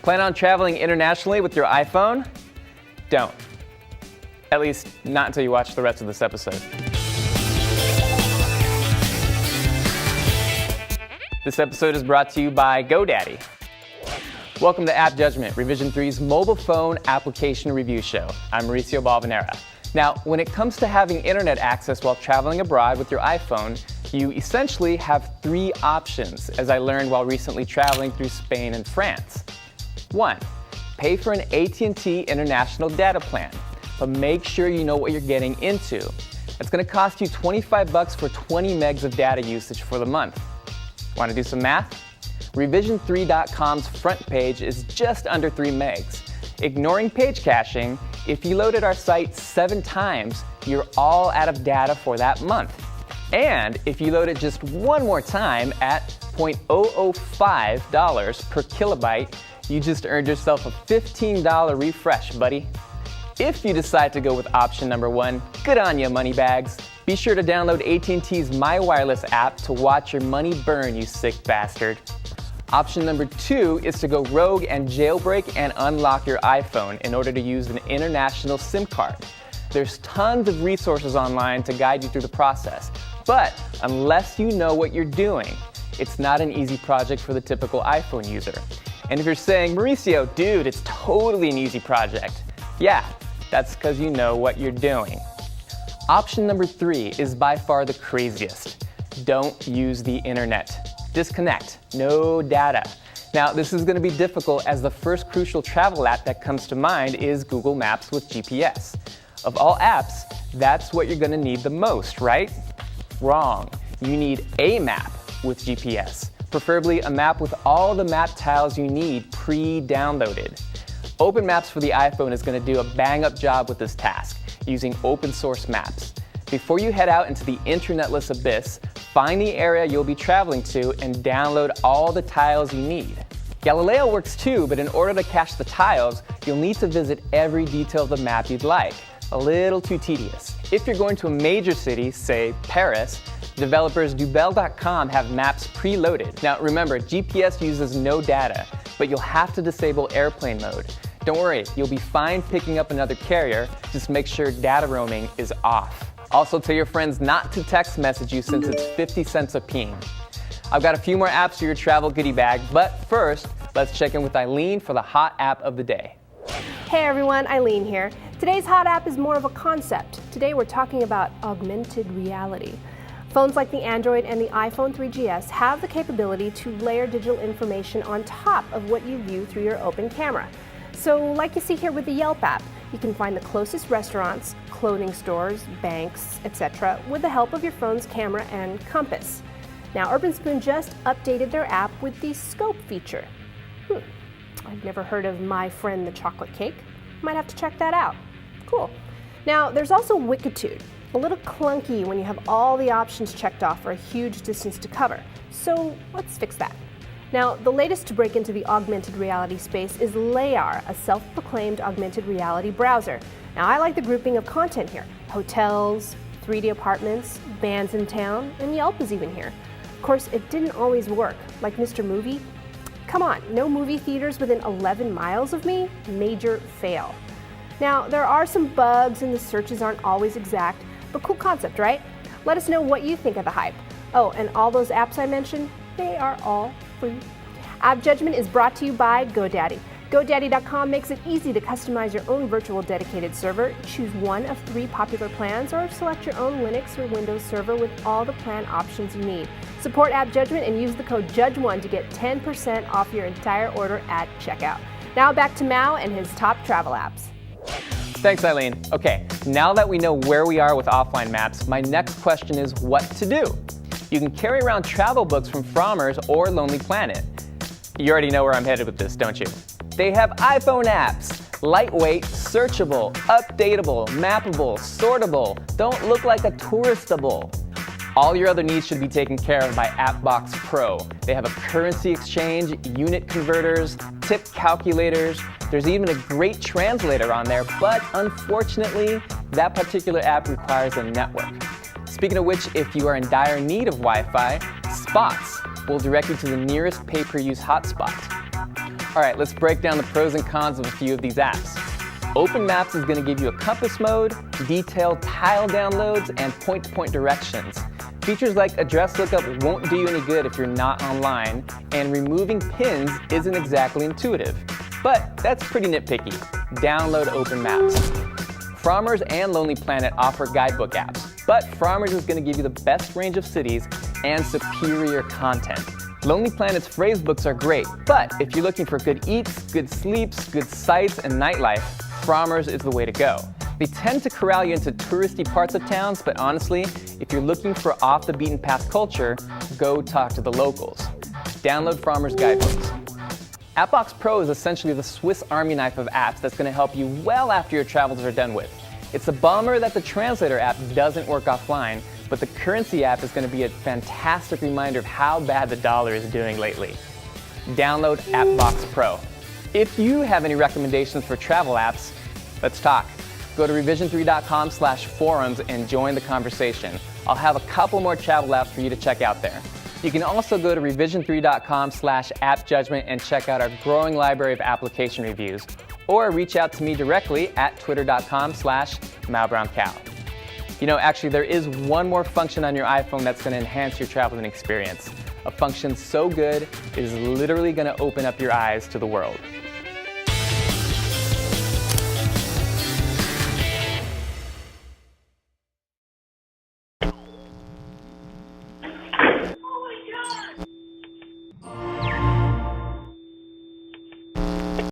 Plan on traveling internationally with your iPhone? Don't. At least, not until you watch the rest of this episode. This episode is brought to you by GoDaddy. Welcome to AppJudgment, Revision 3's mobile phone application review show. I'm Mauricio Balvanera. Now, when it comes to having internet access while traveling abroad with your iPhone, you essentially have three options, as I learned while recently traveling through Spain and France. 1. Pay for an AT&T international data plan, but make sure you know what you're getting into. It's going to cost you $25 for 20 megs of data usage for the month. Want to do some math? Revision3.com's front page is just under 3 megs. Ignoring page caching, if you loaded our site 7 times, you're all out of data for that month. And if you load it just one more time at $0.005 per kilobyte, you just earned yourself a $15 refresh, buddy. If you decide to go with option number 1, good on you, moneybags. Be sure to download AT&T's My Wireless app to watch your money burn, you sick bastard. Option number 2 is to go rogue and jailbreak and unlock your iPhone in order to use an international SIM card. There's tons of resources online to guide you through the process, but unless you know what you're doing, it's not an easy project for the typical iPhone user. And if you're saying, Mauricio, dude, it's totally an easy project. Yeah, that's because you know what you're doing. Option number 3 is by far the craziest. Don't use the internet. Disconnect, no data. Now, this is going to be difficult as the first crucial travel app that comes to mind is Google Maps with GPS. Of all apps, that's what you're going to need the most, right? Wrong. You need a map with GPS. Preferably a map with all the map tiles you need pre-downloaded. Open Maps for the iPhone is going to do a bang-up job with this task, using open source maps. Before you head out into the internetless abyss, find the area you'll be traveling to and download all the tiles you need. Galileo works too, but in order to cache the tiles, you'll need to visit every detail of the map you'd like. A little too tedious. If you're going to a major city, say Paris, developers Dubel.com have maps preloaded. Now remember, GPS uses no data, but you'll have to disable airplane mode. Don't worry, you'll be fine picking up another carrier, just make sure data roaming is off. Also tell your friends not to text message you since it's 50 cents a ping. I've got a few more apps for your travel goodie bag, but first, let's check in with Eileen for the hot app of the day. Hey everyone, Eileen here. Today's hot app is more of a concept. Today we're talking about augmented reality. Phones like the Android and the iPhone 3GS have the capability to layer digital information on top of what you view through your open camera. So like you see here with the Yelp app, you can find the closest restaurants, clothing stores, banks, etc. with the help of your phone's camera and compass. Now Urban Spoon just updated their app with the Scope feature. I've never heard of My Friend the Chocolate Cake. Might have to check that out. Cool. Now there's also Wikitude. A little clunky when you have all the options checked off for a huge distance to cover. So let's fix that. Now, the latest to break into the augmented reality space is Layar, a self-proclaimed augmented reality browser. Now, I like the grouping of content here. Hotels, 3D apartments, bands in town, and Yelp is even here. Of course, it didn't always work. Like Mr. Movie? Come on, no movie theaters within 11 miles of me? Major fail. Now, there are some bugs and the searches aren't always exact, but cool concept, right? Let us know what you think of the hype. Oh, and all those apps I mentioned, they are all free. AppJudgment is brought to you by GoDaddy. GoDaddy.com makes it easy to customize your own virtual dedicated server. Choose one of 3 popular plans or select your own Linux or Windows server with all the plan options you need. Support AppJudgment and use the code JUDGE1 to get 10% off your entire order at checkout. Now back to Mao and his top travel apps. Thanks, Eileen. Okay, now that we know where we are with offline maps, my next question is what to do. You can carry around travel books from Frommer's or Lonely Planet. You already know where I'm headed with this, don't you? They have iPhone apps. Lightweight, searchable, updatable, mappable, sortable, don't look like a touristable. All your other needs should be taken care of by AppBox Pro. They have a currency exchange, unit converters, tip calculators. There's even a great translator on there, but unfortunately, that particular app requires a network. Speaking of which, if you are in dire need of Wi-Fi, Spots, will direct you to the nearest pay-per-use hotspot. All right, let's break down the pros and cons of a few of these apps. Open Maps is going to give you a compass mode, detailed tile downloads, and point-to-point directions. Features like address lookup won't do you any good if you're not online, and removing pins isn't exactly intuitive. But that's pretty nitpicky. Download Open Maps. Frommer's and Lonely Planet offer guidebook apps, but Frommer's is going to give you the best range of cities and superior content. Lonely Planet's phrase books are great, but if you're looking for good eats, good sleeps, good sights, and nightlife, Frommer's is the way to go. They tend to corral you into touristy parts of towns, but honestly, if you're looking for off-the-beaten-path culture, go talk to the locals. Download Frommer's guidebooks. AppBox Pro is essentially the Swiss Army knife of apps that's going to help you well after your travels are done with. It's a bummer that the Translator app doesn't work offline, but the Currency app is going to be a fantastic reminder of how bad the dollar is doing lately. Download AppBox Pro. If you have any recommendations for travel apps, let's talk. Go to revision3.com/forums and join the conversation. I'll have a couple more travel apps for you to check out there. You can also go to revision3.com/AppJudgment and check out our growing library of application reviews, or reach out to me directly at twitter.com/MalBrownCow. You know, actually, there is one more function on your iPhone that's going to enhance your traveling experience. A function so good, it is literally going to open up your eyes to the world.